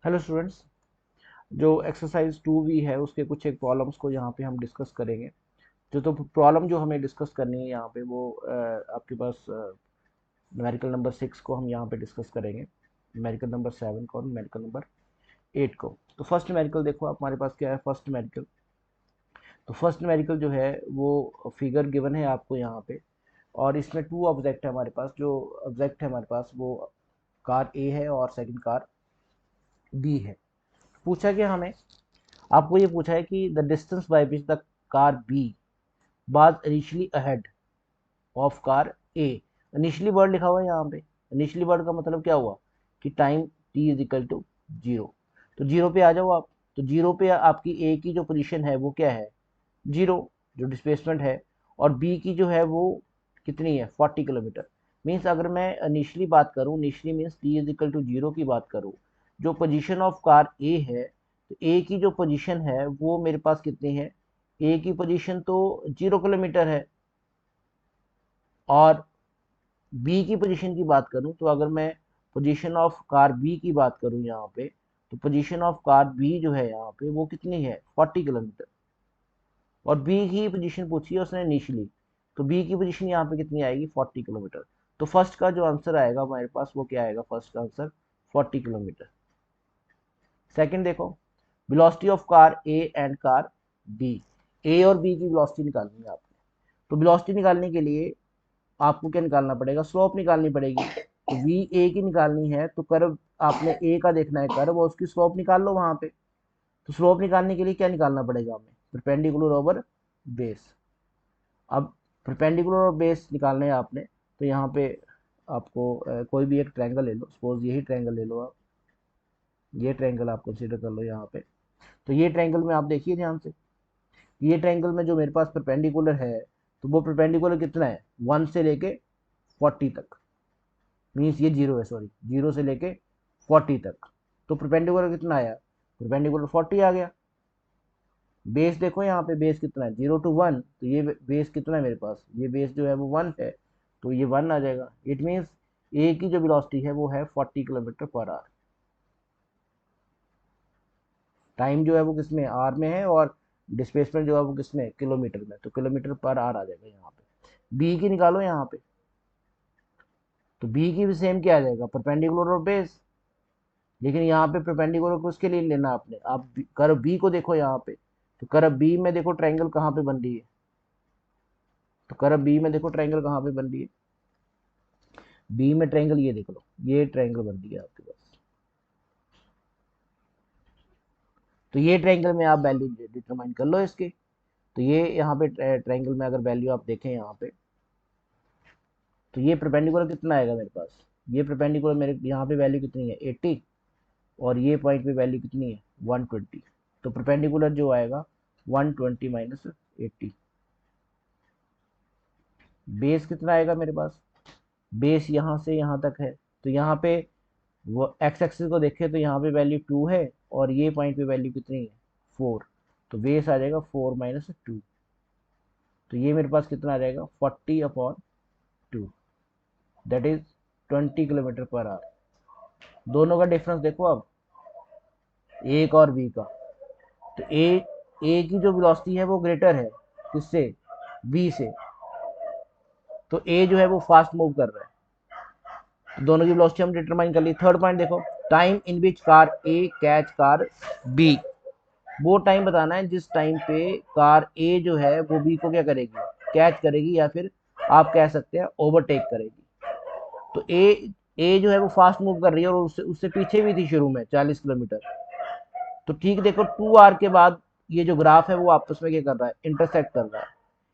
Hello students. जो exercise 2V है उसके कुछ एक प्रॉब्लम्स को यहाँ पे हम डिस्कस करेंगे। तो प्रॉब्लम जो हमें डिस्कस करनी है यहाँ पे वो आपके पास न्यूमेरिकल नंबर 6 को हम यहाँ पे डिस्कस करेंगे, न्यूमेरिकल नंबर 7 को और न्यूमेरिकल नंबर 8 को। तो फर्स्ट न्यूमेरिकल देखो आप, हमारे पास क्या है फर्स्ट न्यूमेरिकल। तो फर्स्ट न्यूमेरिकल जो है वो फिगर गिवन है आपको यहाँ पे, और इसमें टू ऑब्जेक्ट है हमारे पास। जो ऑब्जेक्ट है हमारे पास वो कार ए है और सेकंड कार बी है। पूछा क्या हमें, आपको ये पूछा है कि the distance by which the car B was initially ahead of car A. Initially word लिखा हुआ है यहाँ पे। इनिशियली वर्ड का मतलब क्या हुआ कि time T is equal to zero. तो जीरो पे आ जाओ आप। तो जीरो पे आपकी ए की जो पोजीशन है वो क्या है, जीरो, जो डिस्प्लेसमेंट है। और बी की जो है वो कितनी है, 40 किलोमीटर। मीन्स अगर मैं इनिशियली बात करूँ, initially means T is equal to zero की बात करूँ, जो पोजीशन ऑफ कार ए है, तो ए की जो पोजीशन है वो मेरे पास कितनी है, ए की पोजीशन तो 0 किलोमीटर है। और बी की पोजीशन की बात करूं, तो अगर मैं पोजीशन ऑफ कार बी की बात करूं यहाँ पे, तो पोजीशन ऑफ कार बी जो है यहाँ पे वो कितनी है, 40 किलोमीटर। और बी की पोजीशन पूछी है उसने इनिशियली, तो बी की पोजीशन यहाँ पे कितनी आएगी, 40 किलोमीटर। तो फर्स्ट का जो आंसर आएगा हमारे पास वो क्या आएगा, फर्स्ट का आंसर 40 किलोमीटर। सेकंड देखो, velocity of car A and car B. A और बी की वेलोसिटी निकालनी है आपने। तो वेलोसिटी निकालने के लिए आपको क्या निकालना पड़ेगा, स्लोप निकालनी पड़ेगी। तो वी ए की निकालनी है तो कर्व, आपने ए का देखना है कर्व और उसकी स्लोप निकाल लो वहां पे। तो स्लोप निकालने के लिए क्या निकालना पड़ेगा हमें, परपेंडिकुलर ओवर बेस। अब परपेंडिकुलर और बेस निकालने हैं आपने, तो यहाँ पे आपको कोई भी एक ट्रायंगल ले लो। सपोज यही ट्रायंगल ले लो आप, ये ट्रायंगल आप कंसीडर कर लो यहाँ पे। तो ये ट्रायंगल में आप देखिए ध्यान से, ये ट्रायंगल में जो मेरे पास परपेंडिकुलर है, तो वो परपेंडिकुलर कितना है, 1 से लेके 40 तक। मीन्स ये जीरो है, सॉरी, जीरो से लेके 40 तक। तो परपेंडिकुलर कितना आया, परपेंडिकुलर 40 आ गया। बेस देखो यहाँ पे, बेस कितना है, 0 to 1। तो ये बेस कितना है मेरे पास, ये बेस जो है वो 1 है, तो ये 1 आ जाएगा। इट मीन्स ए की जो वेलोसिटी है वो है 40 किलोमीटर पर आवर। टाइम जो है वो किसमें, आर में है, और डिस्प्लेसमेंट जो है वो किसमें, किलोमीटर में। तो किलोमीटर पर आवर आ जाएगा यहाँ पे। बी की निकालो यहाँ पे, तो बी की भी सेम क्या आ जाएगा, परपेंडिकुलर और बेस। लेकिन यहाँ पे परपेंडिकुलर को उसके लिए लेना आपने। आप कर्व बी को देखो यहाँ पे, तो कर्व बी में देखो ट्रायंगल कहाँ पे बन रही है। तो कर्व बी में देखो ट्रायंगल कहाँ पे बन रही है, बी में ट्रायंगल ये देख लो, ये ट्रायंगल बन रही है आपके पास। तो ये ट्रायंगल में आप वैल्यू डिटरमाइन कर लो इसके। तो ये यहाँ पे ट्रायंगल में अगर वैल्यू आप देखें यहाँ पे, तो ये परपेंडिकुलर कितना आएगा मेरे पास, ये परपेंडिकुलर मेरे यहाँ पे वैल्यू कितनी है, 80। और ये पॉइंट पे वैल्यू कितनी है, 120। तो परपेंडिकुलर जो आएगा 120 माइनस 80। बेस कितना आएगा मेरे पास, बेस यहाँ से यहाँ तक है, तो यहाँ पे वो एक्स एक्सिस को देखें तो यहाँ पे वैल्यू 2 है, और ये पॉइंट पे वैल्यू कितनी है, 4। तो बेस आ जाएगा 4 माइनस 2। तो ये मेरे पास कितना आ जाएगा, 40/2, that is 20 kilometre per hour. दोनों का डिफरेंस देखो अब, एक और बी का। तो ए की जो वेलोसिटी है वो ग्रेटर है किससे, बी से। तो ए जो है वो फास्ट मूव कर रहा है, तो दोनों की वेलोसिटी हम डिटरमाइन कर ली। थर्ड पॉइंट देखो, time in which car A catch car B. वो टाइम बताना है जिस टाइम पे कार ए जो है वो बी को क्या करेगी, कैच करेगी, या फिर आप कह सकते हैं ओवरटेक करेगी। तो ए जो है वो फास्ट मूव कर रही है, और उससे उससे पीछे भी थी शुरू में 40 किलोमीटर। तो ठीक देखो, 2 आवर के बाद ये जो ग्राफ है वो आपस में क्या कर रहा है, इंटरसेक्ट कर रहा है।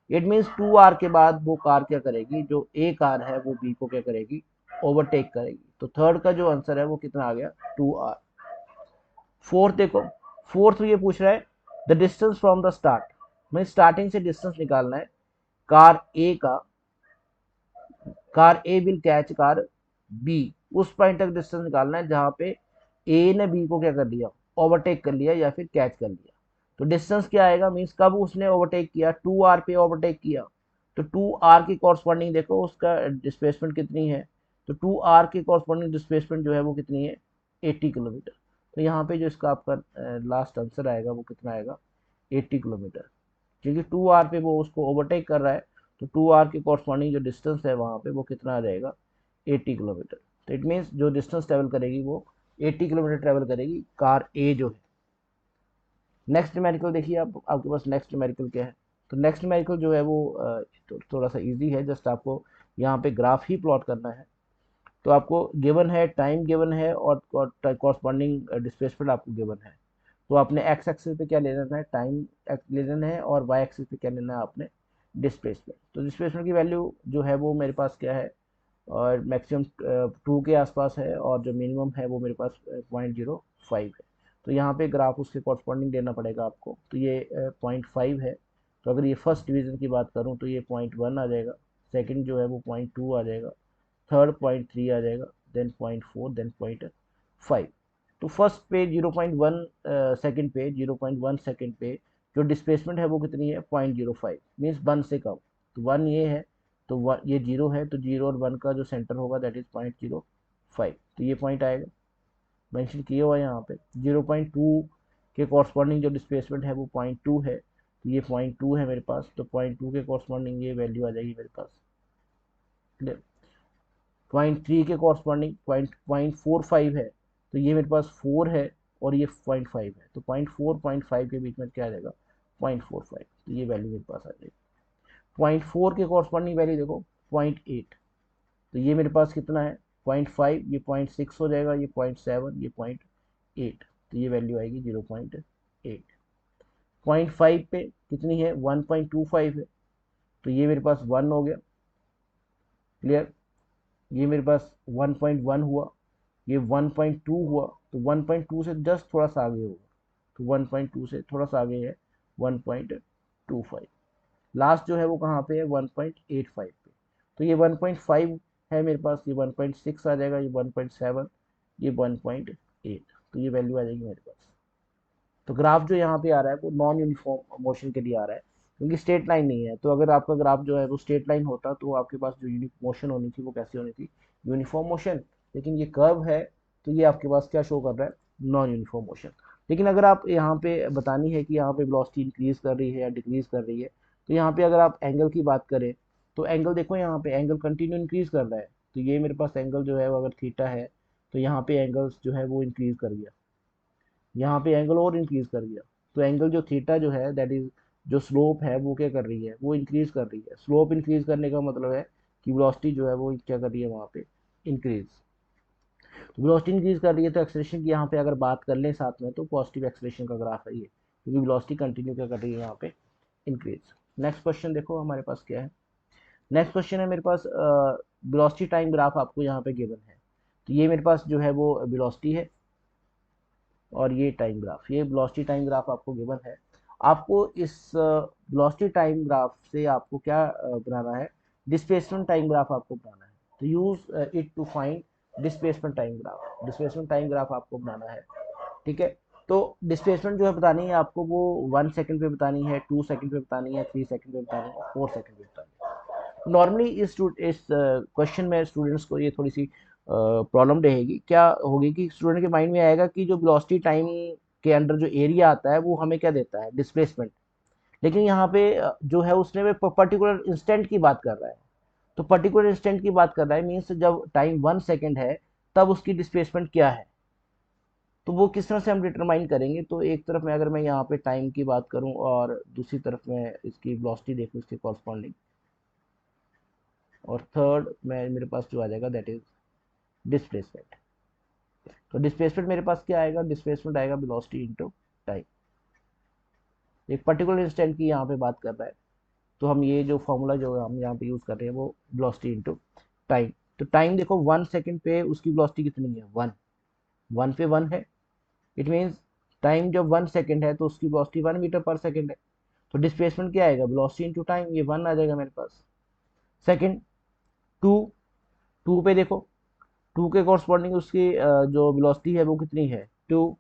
इट मीन्स 2 आवर के बाद वो कार क्या करेगी, जो ए कार है वो बी को क्या करेगी, ओवरटेक करेगी। तो थर्ड का जो आंसर है वो कितना आ गया, 2 आवर। फोर्थ देखो, फोर्थ ये पूछ रहा है the distance from the start, मैं स्टार्टिंग से डिस्टेंस निकालना है कार ए का। Car A will catch car B, उस पॉइंट तक डिस्टेंस निकालना है जहां पे ए ने बी को क्या कर लिया, ओवरटेक कर लिया या फिर कैच कर लिया। तो डिस्टेंस क्या आएगा, मीन्स कब उसने ओवरटेक किया, 2 आवर पे ओवरटेक किया। तो 2 आवर की कॉरस्पॉन्डिंग देखो उसका डिस्प्लेसमेंट कितनी है। तो 2 आवर की कॉरस्पॉन्डिंग डिस्प्लेसमेंट जो है वो कितनी है, 80 किलोमीटर। तो यहाँ पे जो इसका आपका लास्ट आंसर आएगा वो कितना आएगा, 80 किलोमीटर, क्योंकि 2 आवर पे वो उसको ओवरटेक कर रहा है, तो 2 आवर के कॉरस्पॉन्डिंग जो डिस्टेंस है वहाँ पे वो कितना आ जाएगा, 80 किलोमीटर। तो इट मीन्स जो डिस्टेंस ट्रेवल करेगी वो 80 किलोमीटर ट्रेवल करेगी कार ए जो है। नेक्स्ट न्यूमेरिकल देखिए आप, आपके पास नेक्स्ट न्यूमेरिकल क्या है। तो नेक्स्ट न्यूमेरिकल जो है वो तो थोड़ा सा इजी है, जस्ट आपको यहाँ पे ग्राफ ही प्लॉट करना है। तो आपको गिवन है, टाइम गिवन है और कॉरस्पॉन्डिंग डिस्प्लेसमेंट आपको गिवन है। तो आपने एक्स एक्सिस पे क्या ले लेना है, टाइम ले लेना है, और वाई एक्सिस पे क्या लेना है आपने, डिस्प्लेसमेंट। तो डिस्प्लेसमेंट की वैल्यू जो है वो मेरे पास क्या है, और मैक्सिमम 2 के आसपास है, और जो मिनिमम है वो मेरे पास 0.05 है। तो यहाँ पे ग्राफ उसके कॉरस्पॉन्डिंग देना पड़ेगा आपको। तो ये 0.5 है। तो अगर ये फर्स्ट डिवीजन की बात करूँ तो ये 0.1 आ जाएगा, सेकंड जो है वो 0.2 आ जाएगा, थर्ड 0.3 आ जाएगा, देन 0.4, देन 0.5। तो फर्स्ट पे 0.1, सेकंड पे 0.1 सेकंड पे जो डिस्प्लेसमेंट है वो कितनी है, 0.05, मीन्स 1 से कम। तो 1 ये है, तो ये 0 है, तो 0 और 1 का जो सेंटर होगा दैट इज 0.05, तो ये पॉइंट आएगा, मेंशन किया हुआ है यहाँ पे। 0.2 के कॉरस्पॉन्डिंग जो डिस्प्लेसमेंट है वो 0.2 है, तो ये 0.2 है मेरे पास, तो 0.2 के कॉरस्पॉन्डिंग ये वैल्यू आ जाएगी मेरे पास। 0.3 के कॉरस्पॉन्डिंग 0.45 है, तो ये मेरे पास 4 है, और ये 0.5 है, तो 0.4 0.5 के बीच में क्या आ जाएगा, 0.45, तो ये वैल्यू मेरे पास आ जाएगी। 0.4 के कॉरस्पॉन्डिंग वैल्यू देखो 0.8, तो ये मेरे पास कितना है, 0.5, ये 0.6 हो जाएगा, ये 0.7, ये 0.8, तो ये वैल्यू आएगी 0.8। 0.5 पे कितनी है, 1.25 है, तो ये मेरे पास 1 हो गया, क्लियर। ये मेरे पास 1.1 हुआ, ये 1.2 हुआ, तो 1.2 से जस्ट थोड़ा सा आगे होगा, तो 1.2 से थोड़ा सा आगे है 1.25। लास्ट जो है वो कहाँ पे है, 1.85 पे। तो ये 1.5 है मेरे पास, ये 1.6 आ जाएगा, ये 1.7, ये 1.8, तो ये वैल्यू आ जाएगी मेरे पास। तो ग्राफ जो यहाँ पे आ रहा है वो नॉन यूनिफॉर्म मोशन के लिए आ रहा है, क्योंकि स्ट्रेट लाइन नहीं है। तो अगर आपका ग्राफ जो है वो स्ट्रेट लाइन होता तो आपके पास जो यूनिक मोशन होनी थी वो कैसी होनी थी, यूनिफॉर्म मोशन। लेकिन ये कर्व है, तो ये आपके पास क्या शो कर रहा है, नॉन यूनिफॉर्म मोशन। लेकिन अगर आप यहाँ पे बतानी है कि यहाँ पे वेलोसिटी इंक्रीज कर रही है या डिक्रीज कर रही है, तो यहाँ पे अगर आप एंगल की बात करें तो एंगल देखो, यहाँ पे एंगल कंटिन्यू इंक्रीज कर रहा है। तो ये मेरे पास एंगल जो है वो अगर थीटा है, तो यहाँ पे एंगल्स जो है वो इंक्रीज कर गया, यहाँ पे एंगल और इंक्रीज कर गया। तो एंगल जो थीटा जो है दैट इज, जो स्लोप है वो क्या कर रही है, वो इंक्रीज कर रही है। स्लोप इंक्रीज करने का मतलब है कि वेलोसिटी जो है वो क्या कर रही है वहाँ पे, इंक्रीज। तो वेलोसिटी इंक्रीज कर रही है, तो एक्सेलरेशन की यहाँ पे अगर बात कर लें साथ में, तो पॉजिटिव एक्सेलरेशन का ग्राफ है ये, क्योंकि वेलोसिटी कंटिन्यू क्या कर रही है यहाँ पे, इंक्रीज। नेक्स्ट क्वेश्चन देखो हमारे पास क्या है। नेक्स्ट क्वेश्चन है मेरे पास, वेलोसिटी टाइम ग्राफ आपको यहाँ पे गिवन है। तो ये मेरे पास जो है वो वेलोसिटी है, और ये टाइम ग्राफ, ये वेलोसिटी टाइम ग्राफ आपको गिवन है। आपको इस वेलोसिटी टाइम ग्राफ से आपको क्या बनाना है, डिस्प्लेसमेंट टाइम ग्राफ आपको बनाना है। तो use it to find displacement time graph. Displacement time graph आपको बनाना है, ठीक है। तो डिस्प्लेसमेंट जो है बतानी है आपको, वो 1 सेकंड पे बतानी है, 2 सेकंड पे बतानी है, 3 सेकंड पे बतानी है, 4 सेकंड पे बतानी है। नॉर्मली इस क्वेश्चन में स्टूडेंट्स को ये थोड़ी सी प्रॉब्लम रहेगी, क्या होगी कि स्टूडेंट के माइंड में आएगा कि जो वेलोसिटी टाइम के अंडर जो एरिया आता है वो हमें क्या देता है, डिस्प्लेसमेंट। लेकिन यहाँ पे जो है उसने वे पर्टिकुलर इंस्टेंट की बात कर रहा है। तो पर्टिकुलर इंस्टेंट की बात कर रहा है मीन्स जब टाइम 1 सेकेंड है तब उसकी डिस्प्लेसमेंट क्या है। तो वो किस तरह से हम डिटरमाइन करेंगे, तो एक तरफ मैं अगर मैं यहाँ पे टाइम की बात करूँ और दूसरी तरफ मैं इसकी वेलोसिटी देखूँ इसके कॉरस्पॉन्डिंग, और थर्ड मैं मेरे पास जो आ जाएगा दैट इज डिस्प्लेसमेंट। तो डिस्प्लेसमेंट मेरे पास क्या आएगा, डिस्प्लेसमेंट आएगा वेलोसिटी इनटू टाइम। एक पर्टिकुलर इंस्टेंट की यहाँ पे बात कर रहा है, तो हम ये जो फॉर्मूला जो हम यहाँ पे यूज कर रहे हैं वो वेलोसिटी इनटू टाइम। तो टाइम देखो 1 सेकंड पे उसकी वेलोसिटी कितनी है, 1, 1 पे 1 है, इट मीन्स टाइम जब 1 सेकंड है तो उसकी वेलोसिटी 1 मीटर पर सेकंड है। तो डिस्प्लेसमेंट क्या आएगा, वेलोसिटी इनटू टाइम, ये 1 आ जाएगा मेरे पास। सेकंड 2, 2 पे देखो, 2 के कॉरस्पॉन्डिंग उसकी जो वेलोसिटी है वो कितनी है, 2।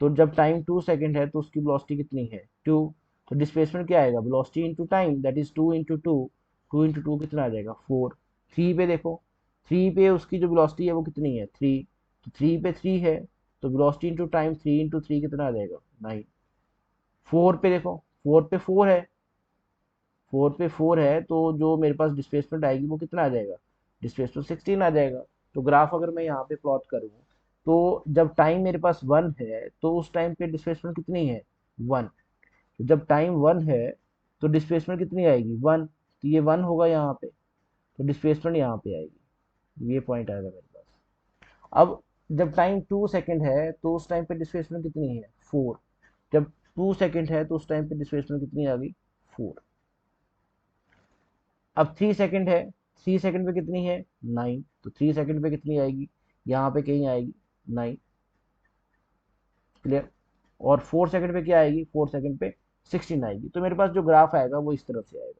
तो जब टाइम 2 सेकंड है तो उसकी वेलोसिटी कितनी है, 2। तो डिस्प्लेसमेंट क्या आएगा, velocity into time that is 2 into two, 2 into two कितना आ जाएगा, 4। 3 पे देखो, 3 पे उसकी जो वेलोसिटी है वो कितनी है, 3। तो 3 पे 3 है, तो वेलोसिटी इंटू टाइम 3 इंटू 3 कितना आ जाएगा 9। 4 पे देखो, 4 पे 4 है, 4 पे 4 है, तो जो मेरे पास डिस्प्लेसमेंट आएगी वो कितना आ जाएगा, डिस्प्लेसमेंट 16 आ जाएगा। तो ग्राफ अगर मैं यहाँ पे प्लॉट करूँ, तो जब टाइम मेरे पास 1 है तो उस टाइम पे डिस्प्लेसमेंट कितनी है 1। तो जब टाइम 1 है तो डिस्प्लेसमेंट कितनी आएगी 1, तो ये 1 होगा यहाँ पे, तो डिस्प्लेसमेंट यहाँ पे आएगी, ये पॉइंट आएगा मेरे पास। अब जब टाइम 2 सेकंड है तो उस टाइम पे डिस्प्लेसमेंट कितनी है 4। जब 2 सेकंड है तो उस टाइम पे डिस्प्लेसमेंट कितनी आ गई 4। अब 3 सेकंड है, 3 सेकंड पे कितनी है 9, तो 3 सेकंड पे कितनी आएगी, यहाँ पे कहीं आएगी 9। क्लियर। और 4 सेकंड पे क्या आएगी, 4 सेकंड पे 16 आएगी। तो मेरे पास जो ग्राफ आएगा वो इस तरफ से आएगा।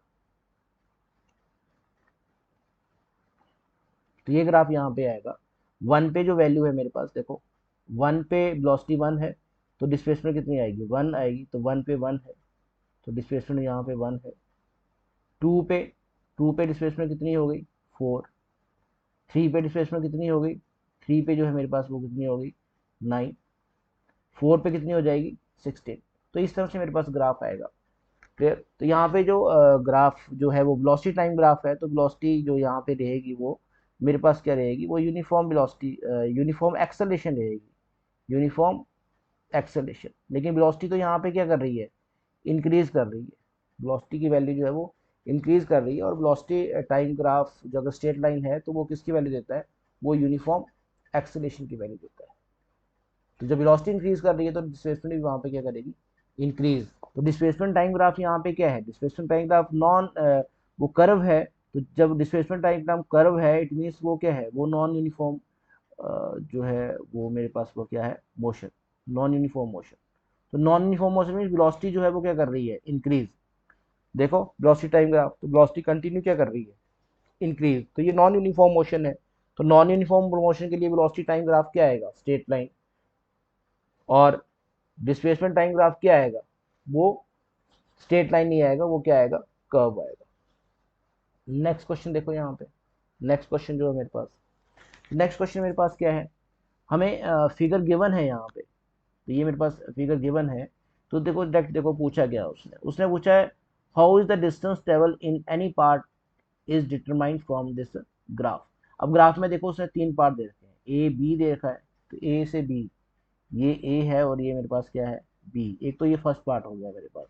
तो ये ग्राफ यहाँ पे आएगा। 1 पे जो वैल्यू है मेरे पास देखो, 1 पे वेलोसिटी 1 है, तो डिस्प्लेसमेंट कितनी आएगी 1 आएगी, तो 1 पे 1 है, तो डिस्प्लेसमेंट यहाँ पे 1 है। 2 पे, 2 पे डिस्प्लेसमेंट कितनी हो गई 4। 3 पे डिस्प्लेसमेंट कितनी हो गई, 3 पे जो है मेरे पास वो कितनी हो गई 9। 4 पे कितनी हो जाएगी 16। तो इस तरह से मेरे पास ग्राफ आएगा। क्लियर। तो यहाँ पे जो ग्राफ जो है वो वेलोसिटी टाइम ग्राफ है, तो वेलोसिटी जो यहाँ पे रहेगी वो मेरे पास क्या रहेगी, वो यूनिफॉर्म वेलोसिटी, यूनिफॉर्म एक्सेलरेशन रहेगी, यूनिफॉर्म एक्सेलरेशन। लेकिन वेलोसिटी तो यहाँ पे क्या कर रही है, इंक्रीज कर रही है। वेलोसिटी की वैल्यू जो है वो इंक्रीज कर रही है, और वेलोसिटी टाइम ग्राफ जो अगर स्ट्रेट लाइन है तो वो किसकी वैल्यू देता है, वो यूनिफॉर्म एक्सेलरेशन की वैल्यू देता है। तो जब वेलोसिटी इंक्रीज कर रही है तो डिस्प्लेसमेंट भी वहाँ पे क्या करेगी, इंक्रीज। तो डिस्प्लेसमेंट टाइम ग्राफ यहाँ पे क्या है, डिस्प्लेसमेंट टाइम ग्राफ नॉन, वो कर्व है। तो जब डिस्प्लेसमेंट टाइम ग्राफ कर्व है, इट मीन्स वो क्या है, वो नॉन यूनिफॉर्म जो है वो मेरे पास वो क्या है, मोशन, नॉन यूनिफॉर्म मोशन। तो नॉन यूनिफॉर्म मोशन में वेलोसिटी जो है वो क्या कर रही है, इंक्रीज। देखो वेलोसिटी टाइम ग्राफ, तो वेलोसिटी कंटिन्यू क्या कर रही है, इंक्रीज। तो ये नॉन यूनिफॉर्म मोशन है। तो नॉन यूनिफॉर्म मोशन के लिए वेलोसिटी टाइम ग्राफ क्या आएगा, स्ट्रेट लाइन। और डिस्प्लेसमेंट टाइम ग्राफ क्या आएगा, वो स्ट्रेट लाइन नहीं आएगा, वो क्या आएगा, कर्व आएगा। नेक्स्ट क्वेश्चन देखो यहाँ पे, नेक्स्ट क्वेश्चन जो है मेरे पास, नेक्स्ट क्वेश्चन मेरे पास क्या है, हमें फिगर गिवन है यहाँ पे। तो ये मेरे पास फिगर गिवन है। तो देखो डायरेक्ट देखो पूछा गया, उसने उसने पूछा है how is the distance travel in any part is determined from this graph. अब ग्राफ में देखो उसने 3 पार्ट दे रखे हैं, ए बी दे रखा है। तो ए से बी, ये ए है और ये मेरे पास क्या है बी। एक तो ये फर्स्ट पार्ट हो गया मेरे पास।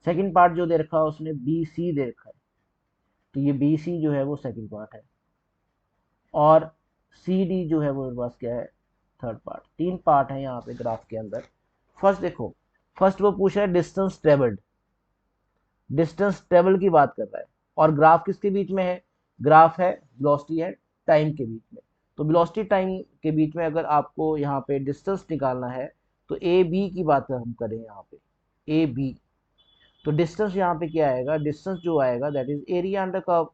सेकंड पार्ट जो दे रखा है उसने बी सी दे रखा है, तो ये बी सी जो है वो सेकंड पार्ट है। और सी डी जो है वो मेरे पास क्या है, थर्ड पार्ट। 3 पार्ट है यहाँ पे ग्राफ के अंदर। फर्स्ट देखो, फर्स्ट वो पूछ रहा है डिस्टेंस ट्रेवल्ड, डिस्टेंस ट्रेवल की बात कर रहा है। और ग्राफ किसके बीच में है, ग्राफ है वेलोसिटी है टाइम के बीच में। तो वेलोसिटी टाइम के बीच में अगर आपको यहाँ पे डिस्टेंस निकालना है, तो ए बी की बात हम करें यहाँ पे, ए बी। तो डिस्टेंस यहाँ पे क्या आएगा, डिस्टेंस जो आएगा that is area under curve.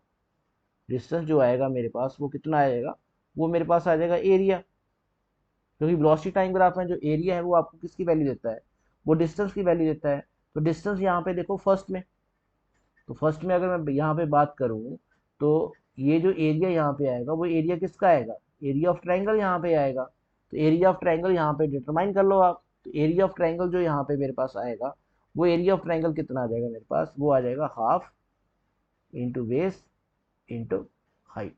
Distance जो आएगा मेरे पास वो कितना आएगा, वो मेरे पास आ जाएगा एरिया। क्योंकि वेलोसिटी टाइम ग्राफ में जो एरिया है वो आपको किसकी वैल्यू देता है, वो डिस्टेंस की वैल्यू देता है। तो डिस्टेंस यहाँ पे देखो फर्स्ट में, तो फर्स्ट में अगर मैं यहाँ पे बात करूँ, तो ये जो एरिया यहाँ पे आएगा वो एरिया किसका आएगा, एरिया ऑफ ट्रायंगल यहाँ पे आएगा। तो एरिया ऑफ ट्रायंगल यहाँ पे डिटरमाइन कर लो आप। तो एरिया ऑफ ट्रायंगल जो यहाँ पे मेरे पास आएगा, वो एरिया ऑफ ट्रायंगल कितना आ जाएगा मेरे पास, वो आ जाएगा half into base into height.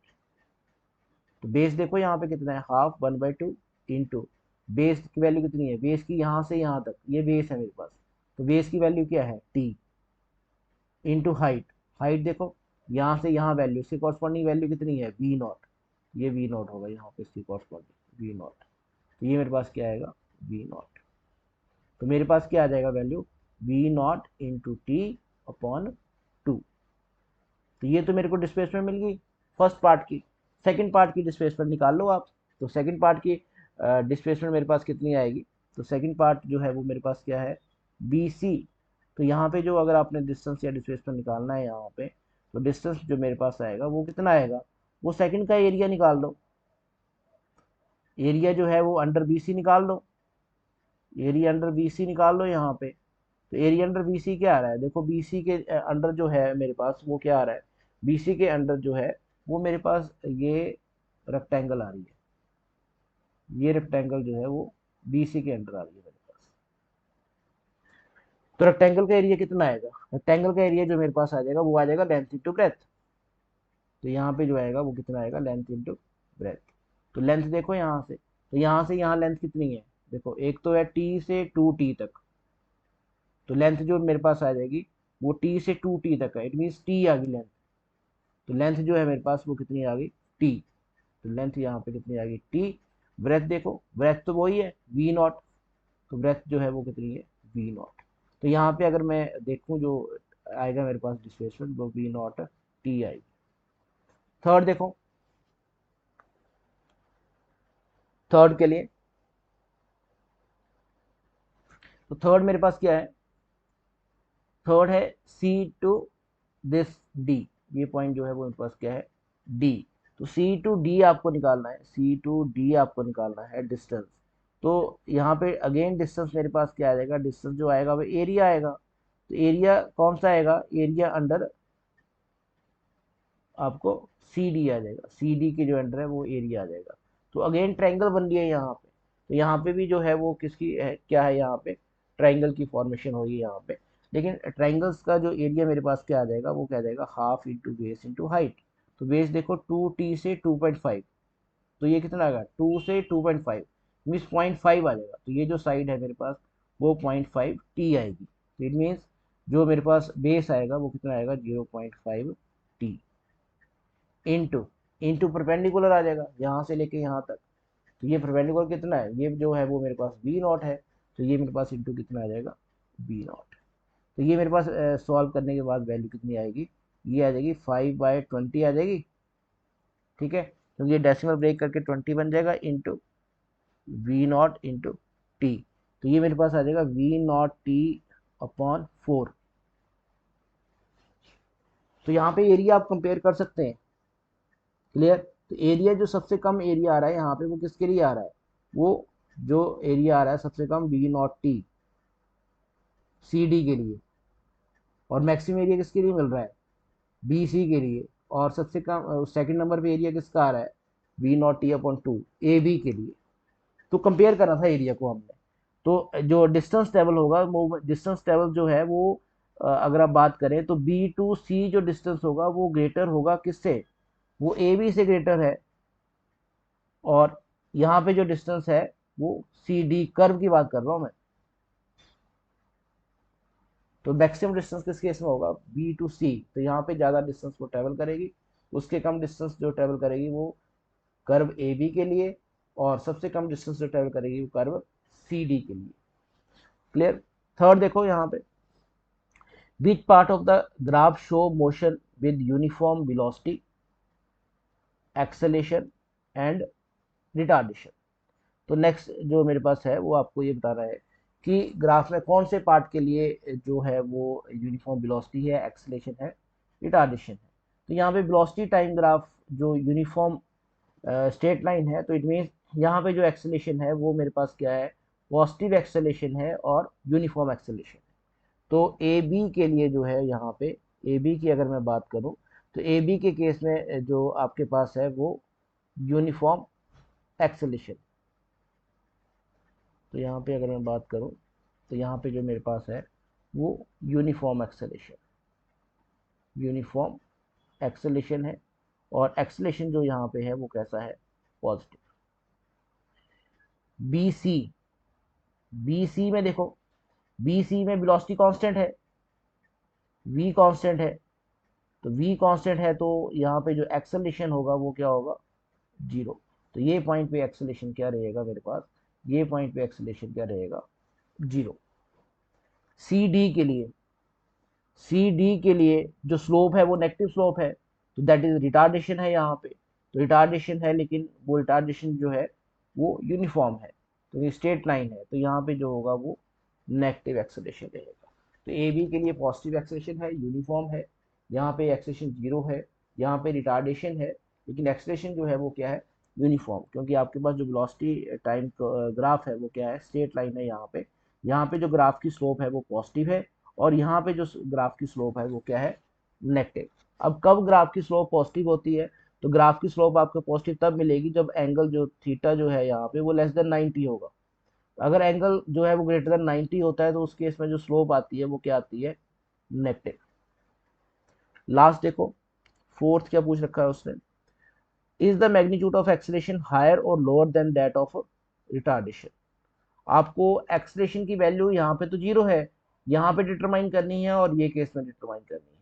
तो बेस देखो यहाँ पे कितना है, हाफ 1/2 इंटू बेस की वैल्यू कितनी है, बेस की यहाँ से यहाँ तक ये बेस है मेरे पास, तो बेस की वैल्यू क्या है टी, इंटू हाइट। हाइट देखो यहाँ से यहाँ वैल्यू, इसकी कॉरस्पॉन्डिंग वैल्यू कितनी है वी नॉट, ये वी नॉट होगा यहाँ पे इसकी कॉरस्पॉन्डिंग वी नॉट। तो ये मेरे पास क्या आएगा वी नॉट। तो मेरे पास क्या आ जाएगा value, V naught into T upon 2। तो ये तो मेरे को डिस्प्लेसमेंट मिल गई फर्स्ट पार्ट की। सेकंड पार्ट की डिस्प्लेसमेंट निकाल लो आप। तो सेकंड पार्ट की डिस्प्लेसमेंट मेरे पास कितनी आएगी, तो सेकंड पार्ट जो है वो मेरे पास क्या है बी सी। तो यहाँ पे जो अगर आपने डिस्टेंस या डिस्प्लेसमेंट निकालना है यहाँ पे, तो डिस्टेंस जो मेरे पास आएगा वो कितना आएगा, वो सेकंड का एरिया निकाल दो। एरिया जो है वो अंडर बी सी निकाल दो, एरिया अंडर बी सी निकाल लो यहाँ पे। तो एरिया अंडर बी सी क्या आ रहा है, देखो बी सी के अंडर जो है मेरे पास वो क्या आ रहा है, बी सी के अंडर जो है वो मेरे पास ये रेक्टेंगल आ रही है, ये रेक्टेंगल जो है वो BC के अंडर आ रही है मेरे पास। तो रेक्टेंगल का एरिया कितना आएगा? रेक्टेंगल का एरिया जो मेरे पास आ जाएगा वो आ जाएगा लेंथ इंटू ब्रेथ। तो यहाँ पे जो आएगा वो कितना आएगा? Length into breadth. तो लेंथ देखो यहाँ से, तो यहाँ से यहाँ लेंथ कितनी है? देखो एक तो है T से 2T तक, तो लेंथ जो मेरे पास आ जाएगी वो T से 2T तक है, इट मीन्स T आ गई लेंथ। तो लेंथ जो है मेरे पास वो कितनी आ गई? T। तो लेंथ यहाँ पे कितनी आ गई? T। ब्रेथ देखो, ब्रेथ तो वही है V0, तो ब्रेथ जो है वो कितनी है? V0। तो यहाँ पे अगर मैं देखूँ जो आएगा मेरे पास डिस्प्लेसमेंट वो V0 T आएगी। थर्ड देखो, थर्ड के लिए, तो थर्ड मेरे पास क्या है? थर्ड है C टू दिस D। ये पॉइंट जो है वो मेरे पास क्या है? D। तो C टू D आपको निकालना है, C टू D आपको निकालना है डिस्टेंस। तो यहाँ पे अगेन डिस्टेंस मेरे पास क्या आ जाएगा? डिस्टेंस जो आएगा वो एरिया आएगा। तो एरिया कौन सा आएगा? एरिया अंडर आपको CD आ जाएगा, CD के जो अंडर है वो एरिया आ जाएगा। तो अगेन ट्रायंगल बन गया यहाँ पे। तो यहाँ पे भी जो है वो किसकी है, क्या है यहाँ पे? ट्रायंगल की फॉर्मेशन होगी यहाँ पे। लेकिन ट्रायंगल्स का जो एरिया मेरे पास क्या आ जाएगा? वो क्या आ जाएगा? Half into base into height. तो बेस देखो 2T से 2.5, तो ये कितना आएगा? 2 से 2.5 मीन्स 0.5 आ जाएगा। तो ये जो साइड है मेरे पास वो 0.5T आएगी। तो इट मीन्स जो मेरे पास बेस आएगा वो कितना आएगा? 0.5T इंटू इंटू परपेंडिकुलर आ जाएगा यहाँ से लेके यहाँ तक। तो ये परपेंडिकुलर कितना है? ये जो है वो मेरे पास V0 है। तो ये मेरे पास इंटू कितना आ जाएगा? V0। तो ये मेरे पास सॉल्व करने के बाद वैल्यू कितनी आएगी? ये आ जाएगी 5/20 आ जाएगी। ठीक है, क्योंकि ये डेसिमल ब्रेक करके 20 बन जाएगा इंटू V0 इंटू T। तो ये मेरे पास आ जाएगा V0T/4। तो यहाँ पे एरिया आप कंपेयर कर सकते हैं। क्लियर? तो एरिया जो सबसे कम एरिया आ रहा है यहाँ पे वो किसके लिए आ रहा है? वो जो एरिया आ रहा है सबसे कम V0T CD के लिए, और मैक्सिमम एरिया किसके लिए मिल रहा है? BC के लिए। और सबसे कम सेकंड नंबर पे एरिया किसका आ रहा है? V0T/2 AB के लिए। तो कंपेयर करना था एरिया को हमने। तो जो डिस्टेंस टेबल होगा वो डिस्टेंस टेबल जो है वो अगर आप बात करें तो B to C जो डिस्टेंस होगा वो ग्रेटर होगा किससे? वो AB से ग्रेटर है। और यहाँ पे जो डिस्टेंस है वो CD कर्व की बात कर रहा हूँ मैं। तो मैक्सिमम डिस्टेंस किस केस में होगा? B to C। तो यहाँ पे ज़्यादा डिस्टेंस वो ट्रेवल करेगी, उसके कम डिस्टेंस जो ट्रेवल करेगी वो कर्व AB के लिए, और सबसे कम डिस्टेंस जो ट्रेवल करेगी वो कर्व CD के लिए। क्लियर? थर्ड देखो यहाँ पे, which part of the graph show motion with uniform velocity, acceleration and retardation. तो नेक्स्ट जो मेरे पास है वो आपको ये बताना है कि ग्राफ में कौन से पार्ट के लिए जो है वो यूनिफॉर्म वेलोसिटी है, एक्सेलेरेशन है, रिटार्डेशन है। तो यहाँ पे वेलोसिटी टाइम ग्राफ जो यूनिफॉर्म स्ट्रेट लाइन है, तो इट मीन्स यहाँ पे जो एक्सेलेरेशन है वो मेरे पास क्या है? पॉजिटिव एक्सेलेरेशन है और यूनिफॉर्म एक्सेलेरेशन है। तो ए बी के लिए जो है यहाँ पे, ए बी की अगर मैं बात करूँ तो ए बी के केस में जो आपके पास है वो यूनिफॉर्म एक्सेलेरेशन। तो यहाँ पे अगर मैं बात करूँ तो यहाँ पे जो मेरे पास है वो यूनिफॉर्म एक्सेलेरेशन, यूनिफॉर्म एक्सेलेरेशन है। और एक्सेलेरेशन जो यहाँ पे है वो कैसा है? Positive. B C, B C में देखो, बी सी में वेलोसिटी कांस्टेंट है, वी कांस्टेंट है। तो वी कांस्टेंट है तो यहाँ पे जो एक्सेलेरेशन होगा वो क्या होगा? जीरो। तो ये पॉइंट पे एक्सेलेरेशन क्या रहेगा मेरे पास? ये पॉइंट पे एक्सेलेरेशन क्या रहेगा? जीरो। सी डी के लिए, सी डी के लिए जो स्लोप है वो नेगेटिव स्लोप है, तो दैट इज रिटार्डेशन है यहाँ पे। तो रिटार्डेशन है, लेकिन वो रिटार्डेशन जो है वो यूनिफॉर्म है, तो ये स्ट्रेट लाइन है, तो यहाँ पे जो होगा वो नेगेटिव एक्सेलेरेशन रहेगा। तो ए बी के लिए पॉजिटिव एक्सेलेरेशन है, यूनिफॉर्म है, यहाँ पे एक्सेलेरेशन जीरो है, यहाँ पे रिटार्डेशन है, लेकिन एक्सेलेरेशन जो है वो क्या है? यूनिफॉर्म, क्योंकि आपके पास जो वेलोसिटी टाइम ग्राफ है वो क्या है? स्ट्रेट लाइन है यहाँ पे जो ग्राफ की स्लोप है वो पॉजिटिव है, और यहाँ पे जो ग्राफ की स्लोप है वो क्या है? नेगेटिव। अब कब ग्राफ की स्लोप पॉजिटिव होती है? तो ग्राफ की स्लोप आपको पॉजिटिव तब मिलेगी जब एंगल जो थीटा जो है यहाँ पे वो लेस देन 90 होगा। अगर एंगल जो है वो ग्रेटर देन 90 होता है तो उस केस में जो स्लोप आती है वो क्या आती है, नेगेटिव। लास्ट देखो, फोर्थ क्या पूछ रखा है उसने, is the magnitude of acceleration higher और lower than that of retardation. आपको एक्सेलरेशन की वैल्यू यहाँ पे तो जीरो है, यहाँ पे डिटरमाइन करनी है और ये केस में डिटरमाइन करनी है।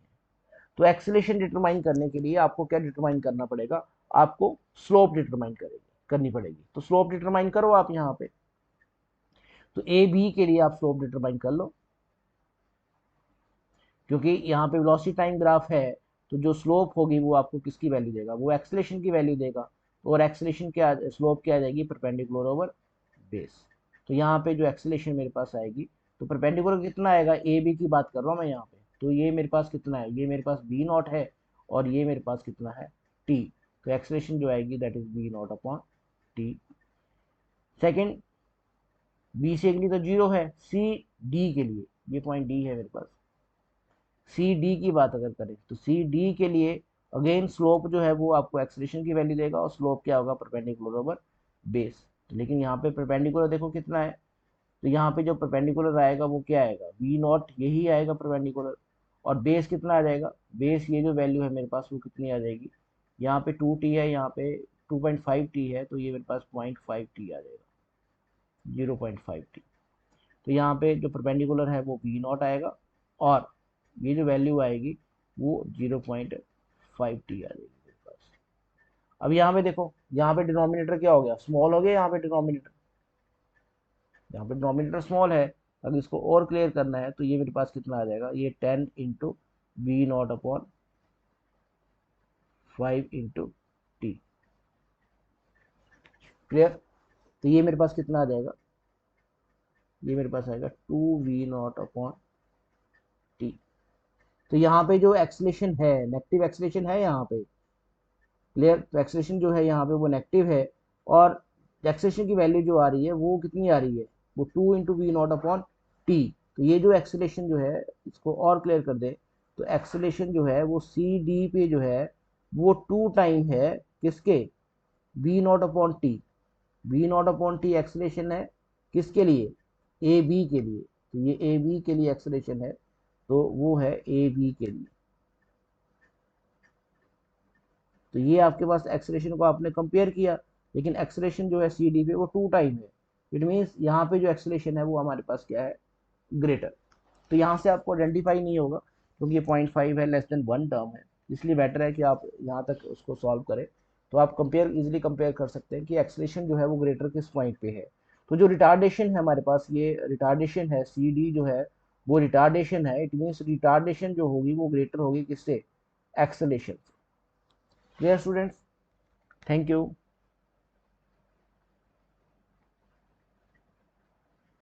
तो एक्सेलरेशन डिटरमाइन करने के लिए आपको क्या डिटरमाइन करना पड़ेगा, आपको स्लोप डिटरमाइन करनी पड़ेगी। तो स्लोप डिटरमाइन करो आप यहाँ पे, तो ए बी के लिए आप स्लोप डिटरमाइन कर लो, क्योंकि यहाँ पे वेलोसिटी टाइम ग्राफ है, तो जो स्लोप होगी वो आपको किसकी वैल्यू देगा, वो एक्सेलरेशन की वैल्यू देगा। और एक्सेलरेशन क्या, स्लोप क्या आ जाएगी, परपेंडिकुलर ओवर बेस। तो यहाँ पे जो एक्सेलरेशन मेरे पास आएगी, तो परपेंडिकुलर कितना आएगा, ए बी की बात कर रहा हूँ मैं यहाँ पे, तो ये मेरे पास कितना है, ये मेरे पास बी नॉट है और ये मेरे पास कितना है, टी। तो एक्सेलरेशन जो आएगी that is B naught upon T. Second, B से के लिए तो जीरो है, सी डी के लिए, ये पॉइंट डी है मेरे पास, सी डी की बात अगर करें तो सी डी के लिए अगेन स्लोप जो है वो आपको एक्सेलरेशन की वैल्यू देगा और स्लोप क्या होगा, परपेंडिकुलर ओवर बेस। लेकिन यहाँ पे परपेंडिकुलर देखो कितना है, तो यहाँ पे जो परपेंडिकुलर आएगा वो क्या आएगा, वी नॉट, यही आएगा परपेंडिकुलर। और बेस कितना आ जाएगा, बेस ये जो वैल्यू है मेरे पास वो कितनी आ जाएगी, यहाँ पे 2t है, यहाँ पे 2.5t है, तो ये मेरे पास 0.5t आ जाएगा, 0.5t। तो यहाँ पे जो परपेंडिकुलर है वो वी नॉट आएगा और ये जो वैल्यू आएगी वो 0.5t आ जाएगी मेरे पास। अब यहाँ पे देखो, यहाँ पे डिनोमिनेटर क्या हो गया, स्मॉल हो गया, यहाँ पे डिनोमिनेटर, यहाँ पे डिनोमिनेटर स्मॉल है। अगर इसको और क्लियर करना है तो ये मेरे पास कितना आ जाएगा, ये 10 into V naught upon 5 into T. Clear. तो ये मेरे पास कितना आ जाएगा, ये मेरे पास आएगा 2v0 अपॉन टी। तो यहाँ पे जो एक्सेलरेशन है, नेगेटिव एक्सेलरेशन है यहाँ पे, क्लियर। तो एक्सेलरेशन जो है यहाँ पे वो नेगेटिव है और एक्सेलरेशन की वैल्यू जो आ रही है वो कितनी आ रही है, वो 2 into V naught upon T. तो ये जो एक्सेलरेशन जो है, इसको और क्लियर कर दे, तो एक्सेलरेशन जो है वो सी डी पे जो है वो 2 टाइम है किसके, V naught upon T. V naught upon T acceleration है किसके लिए, ए बी के लिए। तो ये ए बी के लिए एक्सेलरेशन है, तो वो है ए बी के लिए। तो ये आपके पास एक्सेलरेशन को आपने कंपेयर किया, लेकिन एक्सेलरेशन जो है सी डी पे वो 2 टाइम है। इट मीन्स यहाँ पे जो एक्सेलरेशन है वो हमारे पास क्या है, ग्रेटर। तो यहाँ से आपको आइडेंटिफाई नहीं होगा क्योंकि ये 0.5 है, लेस देन 1 टर्म है, इसलिए बेटर है कि आप यहाँ तक उसको सॉल्व करें। तो आप कंपेयर, इजिली कंपेयर कर सकते हैं कि एक्सेलरेशन जो है वो ग्रेटर किस पॉइंट पे है। तो जो रिटार्डेशन है हमारे पास, ये रिटार्डेशन है सी डी जो है वो रिटार्डेशन है, इट मीन्स रिटार्डेशन जो होगी वो ग्रेटर होगी किससे, acceleration. Clear students, thank you.